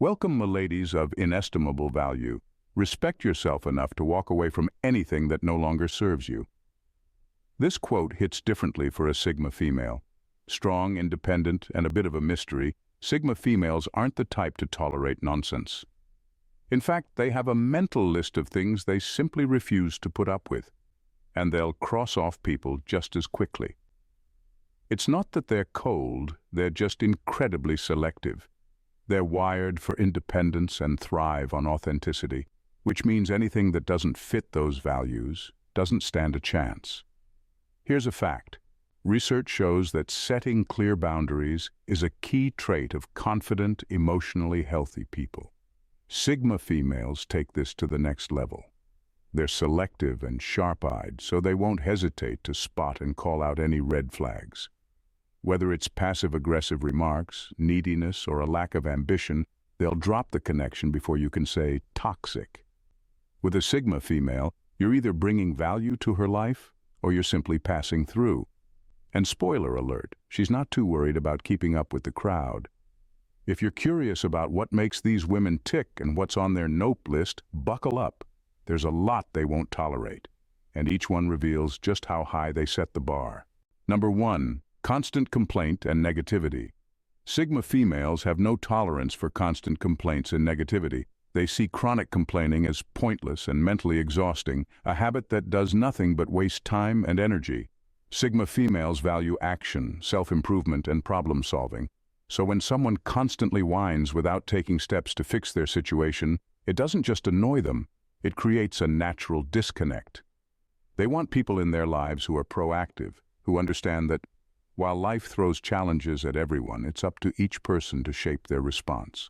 Welcome, miladies of inestimable value. Respect yourself enough to walk away from anything that no longer serves you. This quote hits differently for a Sigma female. Strong, independent, and a bit of a mystery, Sigma females aren't the type to tolerate nonsense. In fact, they have a mental list of things they simply refuse to put up with, and they'll cross off people just as quickly. It's not that they're cold, they're just incredibly selective. They're wired for independence and thrive on authenticity, which means anything that doesn't fit those values doesn't stand a chance. Here's a fact. Research shows that setting clear boundaries is a key trait of confident, emotionally healthy people. Sigma females take this to the next level. They're selective and sharp-eyed, so they won't hesitate to spot and call out any red flags. Whether it's passive-aggressive remarks, neediness, or a lack of ambition, they'll drop the connection before you can say toxic. With a Sigma female, you're either bringing value to her life or you're simply passing through. And spoiler alert, she's not too worried about keeping up with the crowd. If you're curious about what makes these women tick and what's on their nope list, buckle up. There's a lot they won't tolerate, and each one reveals just how high they set the bar. Number 1. Constant complaint and negativity. Sigma females have no tolerance for constant complaints and negativity. They see chronic complaining as pointless and mentally exhausting, a habit that does nothing but waste time and energy. Sigma females value action, self-improvement, and problem-solving. So when someone constantly whines without taking steps to fix their situation, it doesn't just annoy them, it creates a natural disconnect. They want people in their lives who are proactive, who understand that while life throws challenges at everyone, it's up to each person to shape their response.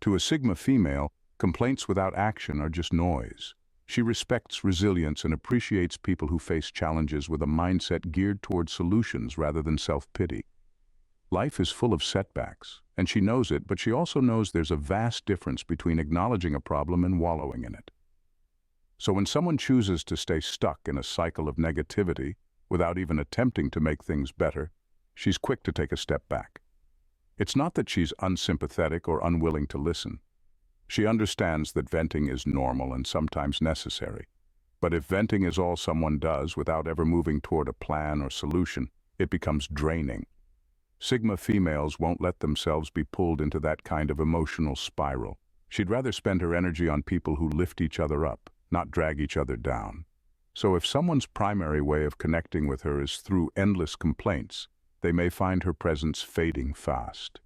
To a Sigma female, complaints without action are just noise. She respects resilience and appreciates people who face challenges with a mindset geared toward solutions rather than self-pity. Life is full of setbacks, and she knows it, but she also knows there's a vast difference between acknowledging a problem and wallowing in it. So when someone chooses to stay stuck in a cycle of negativity, without even attempting to make things better, she's quick to take a step back. It's not that she's unsympathetic or unwilling to listen. She understands that venting is normal and sometimes necessary. But if venting is all someone does without ever moving toward a plan or solution, it becomes draining. Sigma females won't let themselves be pulled into that kind of emotional spiral. She'd rather spend her energy on people who lift each other up, not drag each other down. So if someone's primary way of connecting with her is through endless complaints, they may find her presence fading fast.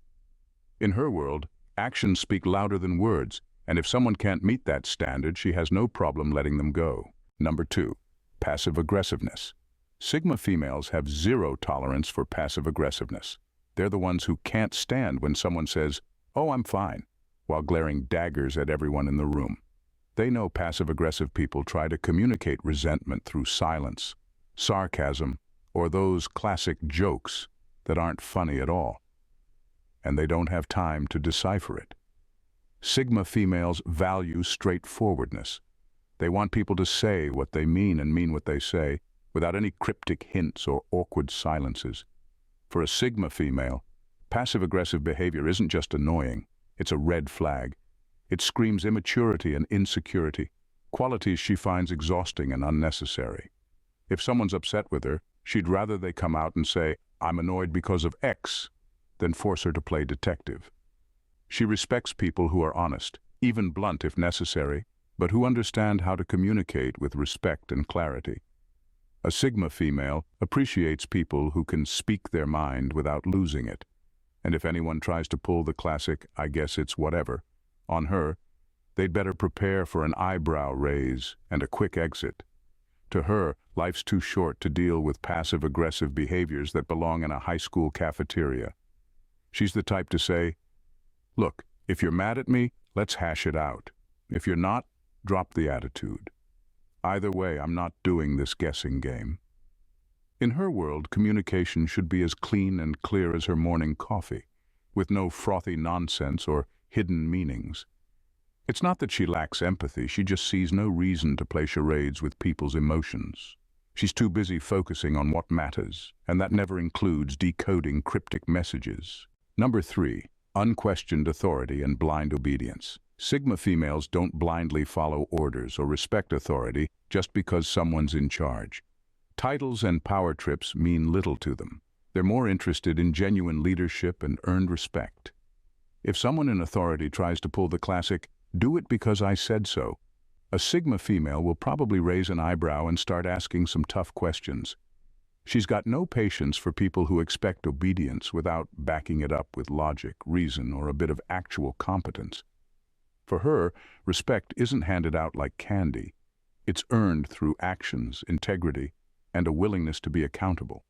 In her world, actions speak louder than words, and if someone can't meet that standard, she has no problem letting them go. Number 2. Passive aggressiveness. Sigma females have zero tolerance for passive aggressiveness. They're the ones who can't stand when someone says, "Oh, I'm fine," while glaring daggers at everyone in the room. They know passive-aggressive people try to communicate resentment through silence, sarcasm, or those classic jokes that aren't funny at all. And they don't have time to decipher it. Sigma females value straightforwardness. They want people to say what they mean and mean what they say, without any cryptic hints or awkward silences. For a Sigma female, passive-aggressive behavior isn't just annoying, it's a red flag. It screams immaturity and insecurity, qualities she finds exhausting and unnecessary. If someone's upset with her, she'd rather they come out and say, "I'm annoyed because of X," than force her to play detective. She respects people who are honest, even blunt if necessary, but who understand how to communicate with respect and clarity. A Sigma female appreciates people who can speak their mind without losing it. And if anyone tries to pull the classic, "I guess it's whatever," on her, they'd better prepare for an eyebrow raise and a quick exit. To her, life's too short to deal with passive-aggressive behaviors that belong in a high school cafeteria. She's the type to say, "Look, if you're mad at me, let's hash it out. If you're not, drop the attitude. Either way, I'm not doing this guessing game." In her world, communication should be as clean and clear as her morning coffee, with no frothy nonsense or hidden meanings. It's not that she lacks empathy, she just sees no reason to play charades with people's emotions. She's too busy focusing on what matters, and that never includes decoding cryptic messages. Number 3. Unquestioned authority and blind obedience. Sigma females don't blindly follow orders or respect authority just because someone's in charge. Titles and power trips mean little to them. They're more interested in genuine leadership and earned respect. If someone in authority tries to pull the classic, "do it because I said so," a Sigma female will probably raise an eyebrow and start asking some tough questions. She's got no patience for people who expect obedience without backing it up with logic, reason, or a bit of actual competence. For her, respect isn't handed out like candy. It's earned through actions, integrity, and a willingness to be accountable.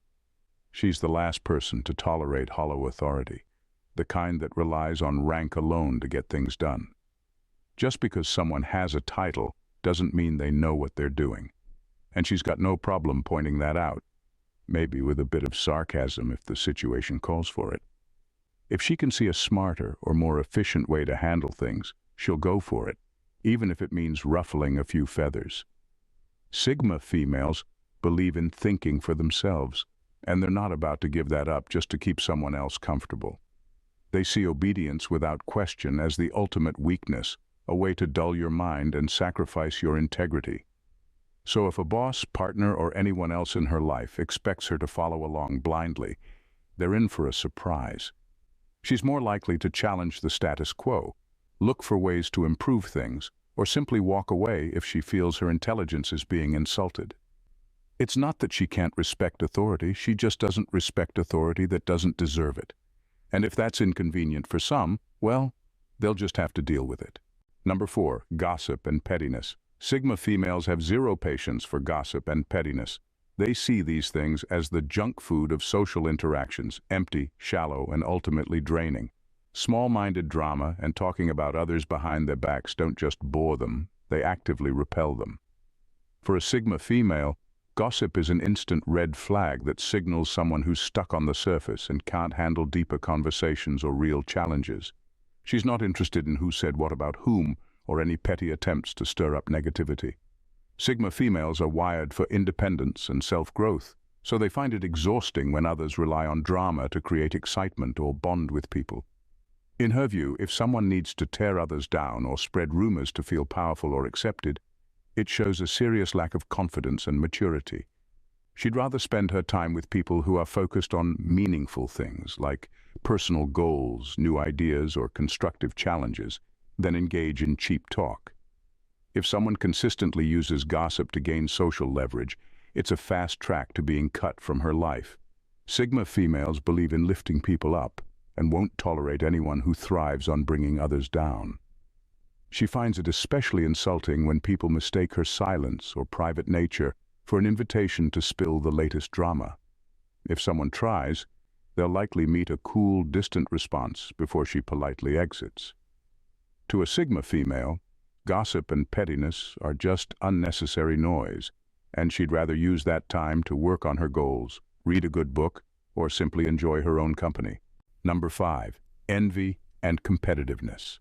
She's the last person to tolerate hollow authority, the kind that relies on rank alone to get things done. Just because someone has a title doesn't mean they know what they're doing. And she's got no problem pointing that out, maybe with a bit of sarcasm if the situation calls for it. If she can see a smarter or more efficient way to handle things, she'll go for it, even if it means ruffling a few feathers. Sigma females believe in thinking for themselves, and they're not about to give that up just to keep someone else comfortable. They see obedience without question as the ultimate weakness, a way to dull your mind and sacrifice your integrity. So if a boss, partner, or anyone else in her life expects her to follow along blindly, they're in for a surprise. She's more likely to challenge the status quo, look for ways to improve things, or simply walk away if she feels her intelligence is being insulted. It's not that she can't respect authority, she just doesn't respect authority that doesn't deserve it. And if that's inconvenient for some, well, they'll just have to deal with it. Number 4, gossip and pettiness. Sigma females have zero patience for gossip and pettiness. They see these things as the junk food of social interactions, empty, shallow, and ultimately draining. Small-minded drama and talking about others behind their backs don't just bore them, they actively repel them. For a Sigma female, gossip is an instant red flag that signals someone who's stuck on the surface and can't handle deeper conversations or real challenges. She's not interested in who said what about whom or any petty attempts to stir up negativity. Sigma females are wired for independence and self-growth, so they find it exhausting when others rely on drama to create excitement or bond with people. In her view, if someone needs to tear others down or spread rumors to feel powerful or accepted, it shows a serious lack of confidence and maturity. She'd rather spend her time with people who are focused on meaningful things like personal goals, new ideas, or constructive challenges than engage in cheap talk. If someone consistently uses gossip to gain social leverage, it's a fast track to being cut from her life. Sigma females believe in lifting people up and won't tolerate anyone who thrives on bringing others down. She finds it especially insulting when people mistake her silence or private nature for an invitation to spill the latest drama. If someone tries, they'll likely meet a cool, distant response before she politely exits. To a Sigma female, gossip and pettiness are just unnecessary noise, and she'd rather use that time to work on her goals, read a good book, or simply enjoy her own company. Number 5, envy and competitiveness.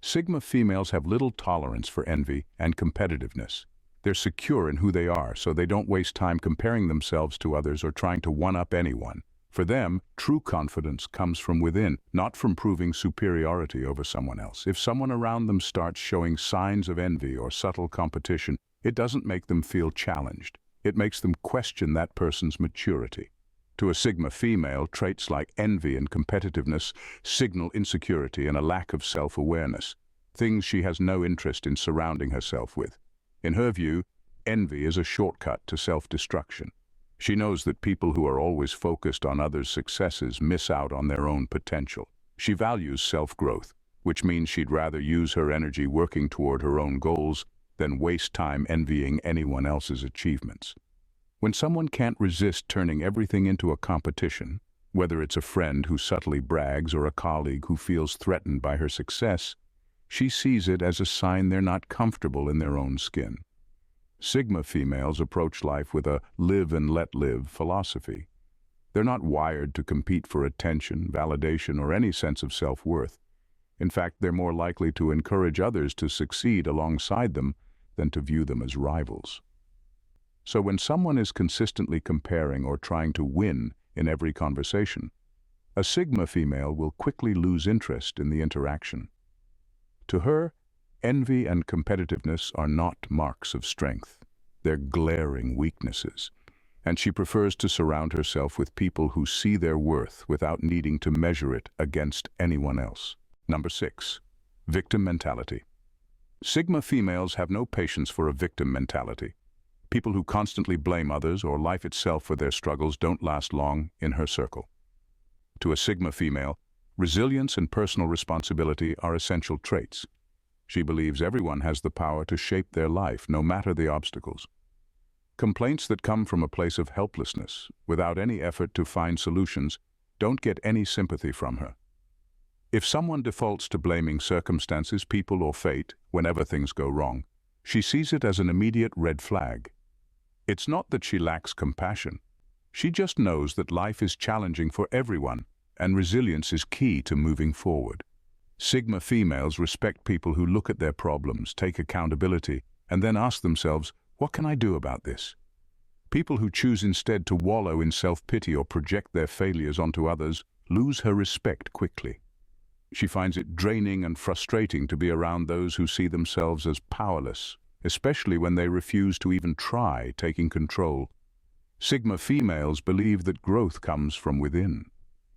Sigma females have little tolerance for envy and competitiveness. They're secure in who they are, so they don't waste time comparing themselves to others or trying to one-up anyone. For them, true confidence comes from within, not from proving superiority over someone else. If someone around them starts showing signs of envy or subtle competition, it doesn't make them feel challenged. It makes them question that person's maturity. To a Sigma female, traits like envy and competitiveness signal insecurity and a lack of self-awareness, things she has no interest in surrounding herself with. In her view, envy is a shortcut to self-destruction. She knows that people who are always focused on others' successes miss out on their own potential. She values self-growth, which means she'd rather use her energy working toward her own goals than waste time envying anyone else's achievements. When someone can't resist turning everything into a competition, whether it's a friend who subtly brags or a colleague who feels threatened by her success, she sees it as a sign they're not comfortable in their own skin. Sigma females approach life with a live and let live philosophy. They're not wired to compete for attention, validation, or any sense of self-worth. In fact, they're more likely to encourage others to succeed alongside them than to view them as rivals. So when someone is consistently comparing or trying to win in every conversation, A Sigma female will quickly lose interest in the interaction. To her, envy and competitiveness are not marks of strength. They're glaring weaknesses, and she prefers to surround herself with people who see their worth without needing to measure it against anyone else. Number 6. Victim mentality. Sigma females have no patience for a victim mentality. People who constantly blame others or life itself for their struggles don't last long in her circle. To a Sigma female, resilience and personal responsibility are essential traits. She believes everyone has the power to shape their life, no matter the obstacles. Complaints that come from a place of helplessness, without any effort to find solutions, don't get any sympathy from her. If someone defaults to blaming circumstances, people, or fate whenever things go wrong, she sees it as an immediate red flag. It's not that she lacks compassion. She just knows that life is challenging for everyone, and resilience is key to moving forward. Sigma females respect people who look at their problems, take accountability, and then ask themselves, what can I do about this? People who choose instead to wallow in self-pity or project their failures onto others lose her respect quickly. She finds it draining and frustrating to be around those who see themselves as powerless, especially when they refuse to even try taking control. Sigma females believe that growth comes from within,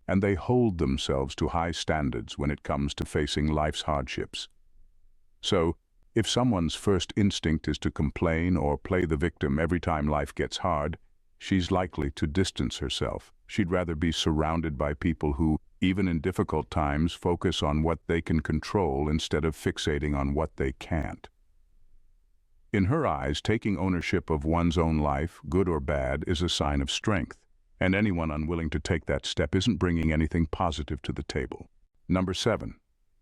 and they hold themselves to high standards when it comes to facing life's hardships. So, if someone's first instinct is to complain or play the victim every time life gets hard, she's likely to distance herself. She'd rather be surrounded by people who, even in difficult times, focus on what they can control instead of fixating on what they can't. In her eyes, taking ownership of one's own life, good or bad, is a sign of strength, and anyone unwilling to take that step isn't bringing anything positive to the table. Number 7.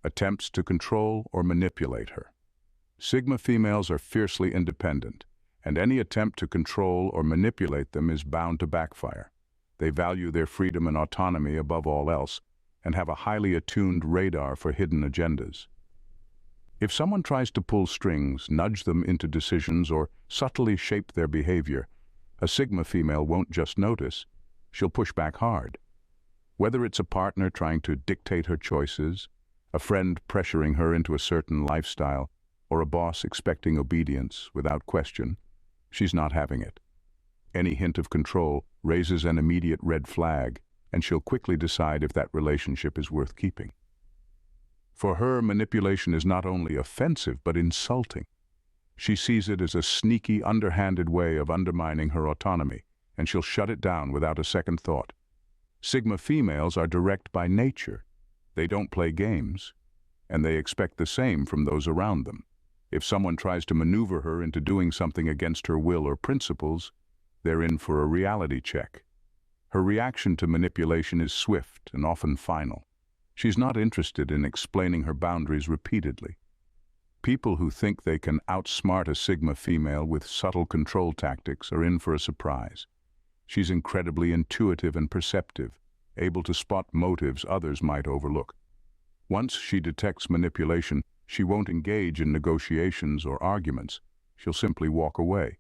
Attempts to control or manipulate her. Sigma females are fiercely independent, and any attempt to control or manipulate them is bound to backfire. They value their freedom and autonomy above all else, and have a highly attuned radar for hidden agendas. If someone tries to pull strings, nudge them into decisions, or subtly shape their behavior, a Sigma female won't just notice, she'll push back hard. Whether it's a partner trying to dictate her choices, a friend pressuring her into a certain lifestyle, or a boss expecting obedience without question, she's not having it. Any hint of control raises an immediate red flag, and she'll quickly decide if that relationship is worth keeping. For her, manipulation is not only offensive but insulting. She sees it as a sneaky, underhanded way of undermining her autonomy, and she'll shut it down without a second thought. Sigma females are direct by nature. They don't play games, and they expect the same from those around them. If someone tries to maneuver her into doing something against her will or principles, they're in for a reality check. Her reaction to manipulation is swift and often final. She's not interested in explaining her boundaries repeatedly. People who think they can outsmart a Sigma female with subtle control tactics are in for a surprise. She's incredibly intuitive and perceptive, able to spot motives others might overlook. Once she detects manipulation, she won't engage in negotiations or arguments. She'll simply walk away.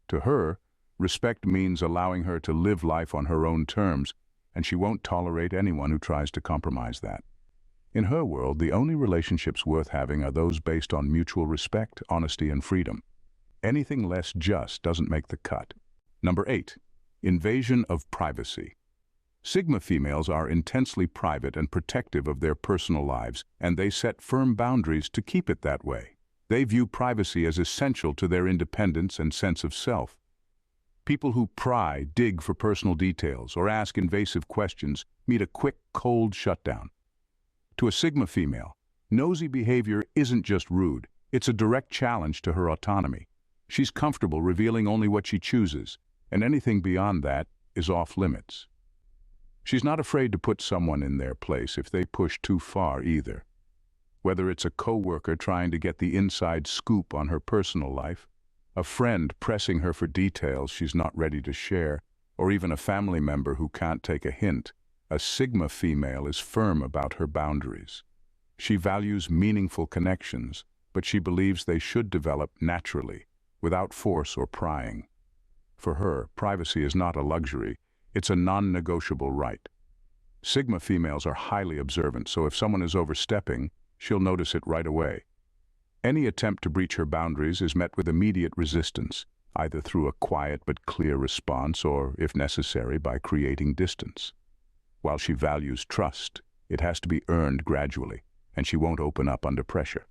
To her, respect means allowing her to live life on her own terms, and she won't tolerate anyone who tries to compromise that. In her world, the only relationships worth having are those based on mutual respect, honesty, and freedom. Anything less just doesn't make the cut. Number 8. Invasion of privacy. Sigma females are intensely private and protective of their personal lives, and they set firm boundaries to keep it that way. They view privacy as essential to their independence and sense of self. People who pry, dig for personal details, or ask invasive questions meet a quick, cold shutdown. To a Sigma female, nosy behavior isn't just rude, it's a direct challenge to her autonomy. She's comfortable revealing only what she chooses, and anything beyond that is off limits. She's not afraid to put someone in their place if they push too far either. Whether it's a coworker trying to get the inside scoop on her personal life, a friend pressing her for details she's not ready to share, or even a family member who can't take a hint, a Sigma female is firm about her boundaries. She values meaningful connections, but she believes they should develop naturally, without force or prying. For her, privacy is not a luxury, it's a non-negotiable right. Sigma females are highly observant, so if someone is overstepping, she'll notice it right away. Any attempt to breach her boundaries is met with immediate resistance, either through a quiet but clear response or, if necessary, by creating distance. While she values trust, it has to be earned gradually, and she won't open up under pressure.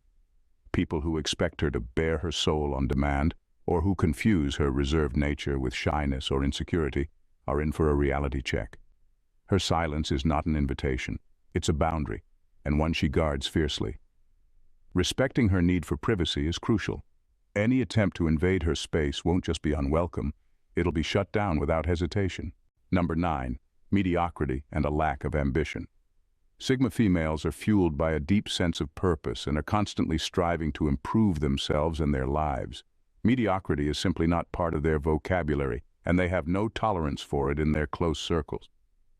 People who expect her to bare her soul on demand, or who confuse her reserved nature with shyness or insecurity, are in for a reality check. Her silence is not an invitation, it's a boundary, and one she guards fiercely. Respecting her need for privacy is crucial. Any attempt to invade her space won't just be unwelcome, it'll be shut down without hesitation. Number 9. Mediocrity and a lack of ambition. Sigma females are fueled by a deep sense of purpose and are constantly striving to improve themselves and their lives. Mediocrity is simply not part of their vocabulary, and they have no tolerance for it in their close circles.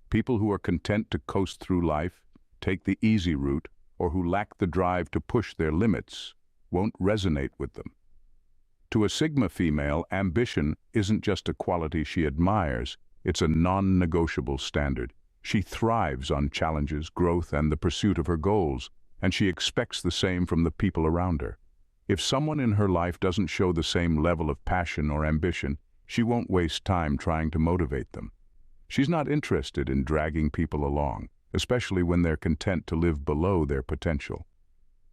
People who are content to coast through life, take the easy route, or who lack the drive to push their limits won't resonate with them. To a Sigma female, ambition isn't just a quality she admires, it's a non-negotiable standard. She thrives on challenges, growth, and the pursuit of her goals, and she expects the same from the people around her. If someone in her life doesn't show the same level of passion or ambition, she won't waste time trying to motivate them. She's not interested in dragging people along, especially when they're content to live below their potential.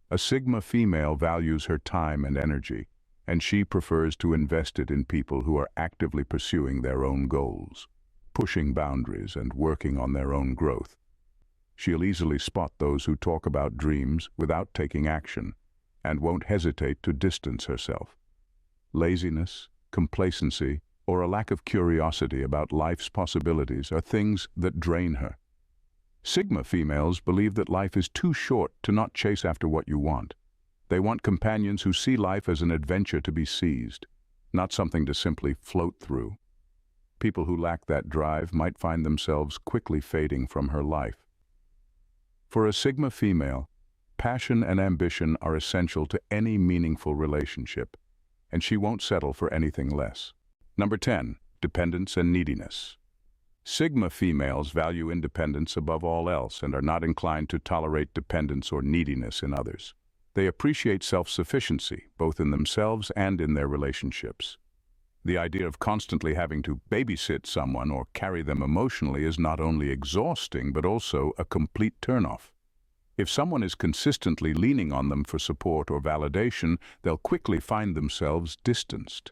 A Sigma female values her time and energy, and she prefers to invest it in people who are actively pursuing their own goals, pushing boundaries and working on their own growth. She'll easily spot those who talk about dreams without taking action, and won't hesitate to distance herself. Laziness, complacency, or a lack of curiosity about life's possibilities are things that drain her. Sigma females believe that life is too short to not chase after what you want. They want companions who see life as an adventure to be seized, not something to simply float through. People who lack that drive might find themselves quickly fading from her life. For a Sigma female, passion and ambition are essential to any meaningful relationship, and she won't settle for anything less. Number 10. Dependence and neediness. Sigma females value independence above all else and are not inclined to tolerate dependence or neediness in others. They appreciate self-sufficiency, both in themselves and in their relationships. The idea of constantly having to babysit someone or carry them emotionally is not only exhausting but also a complete turnoff. If someone is consistently leaning on them for support or validation, they'll quickly find themselves distanced.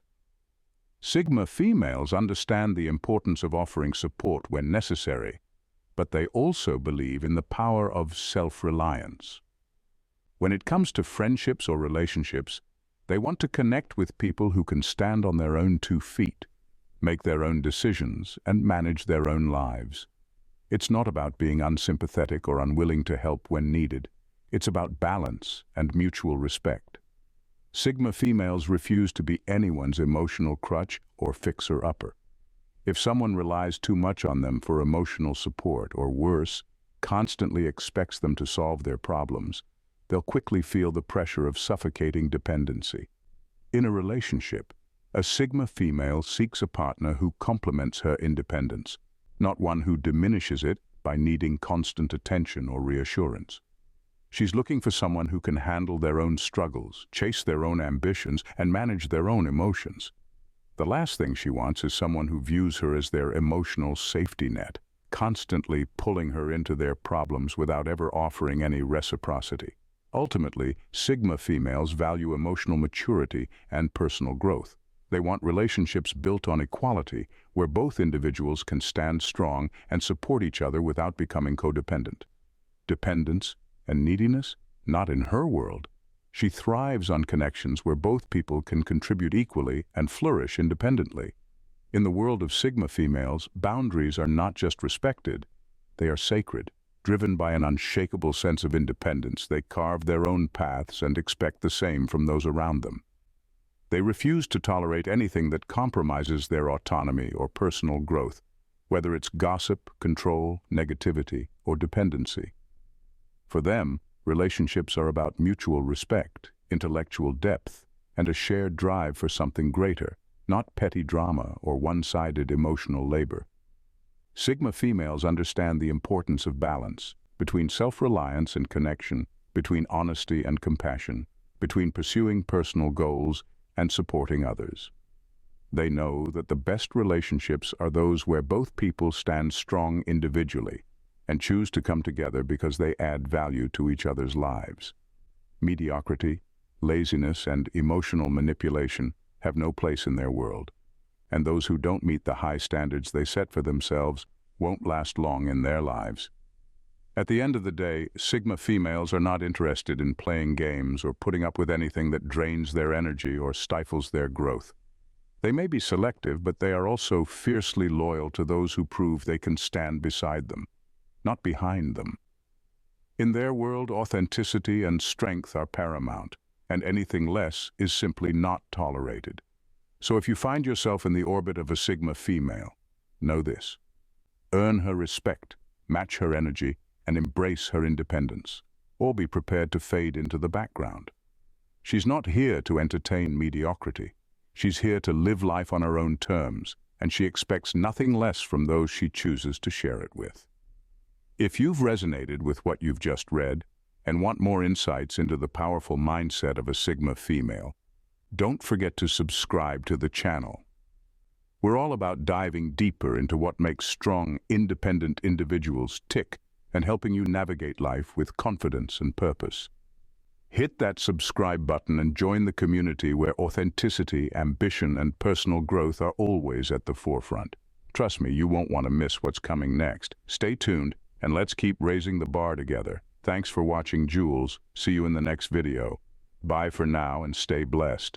Sigma females understand the importance of offering support when necessary, but they also believe in the power of self-reliance. When it comes to friendships or relationships, they want to connect with people who can stand on their own 2 feet, make their own decisions, and manage their own lives. It's not about being unsympathetic or unwilling to help when needed. It's about balance and mutual respect. Sigma females refuse to be anyone's emotional crutch or fixer-upper. If someone relies too much on them for emotional support, or worse, constantly expects them to solve their problems, they'll quickly feel the pressure of suffocating dependency. In a relationship, a Sigma female seeks a partner who complements her independence, not one who diminishes it by needing constant attention or reassurance. She's looking for someone who can handle their own struggles, chase their own ambitions, and manage their own emotions. The last thing she wants is someone who views her as their emotional safety net, constantly pulling her into their problems without ever offering any reciprocity. Ultimately, Sigma females value emotional maturity and personal growth. They want relationships built on equality, where both individuals can stand strong and support each other without becoming codependent. Dependence and neediness? Not in her world. She thrives on connections where both people can contribute equally and flourish independently. In the world of Sigma females, boundaries are not just respected, they are sacred. Driven by an unshakable sense of independence, they carve their own paths and expect the same from those around them. They refuse to tolerate anything that compromises their autonomy or personal growth, whether it's gossip, control, negativity, or dependency. For them, relationships are about mutual respect, intellectual depth, and a shared drive for something greater, not petty drama or one-sided emotional labor. Sigma females understand the importance of balance between self-reliance and connection, between honesty and compassion, between pursuing personal goals and supporting others. They know that the best relationships are those where both people stand strong individually and choose to come together because they add value to each other's lives. Mediocrity, laziness, and emotional manipulation have no place in their world, and those who don't meet the high standards they set for themselves won't last long in their lives. At the end of the day, Sigma females are not interested in playing games or putting up with anything that drains their energy or stifles their growth. They may be selective, but they are also fiercely loyal to those who prove they can stand beside them, not behind them. In their world, authenticity and strength are paramount, and anything less is simply not tolerated. So if you find yourself in the orbit of a Sigma female, know this: earn her respect, match her energy, and embrace her independence, or be prepared to fade into the background. She's not here to entertain mediocrity. She's here to live life on her own terms, and she expects nothing less from those she chooses to share it with. If you've resonated with what you've just read and want more insights into the powerful mindset of a Sigma female, don't forget to subscribe to the channel. We're all about diving deeper into what makes strong, independent individuals tick and helping you navigate life with confidence and purpose. Hit that subscribe button and join the community where authenticity, ambition, and personal growth are always at the forefront. Trust me, you won't want to miss what's coming next. Stay tuned, and let's keep raising the bar together. Thanks for watching, Jules. See you in the next video. Bye for now and stay blessed.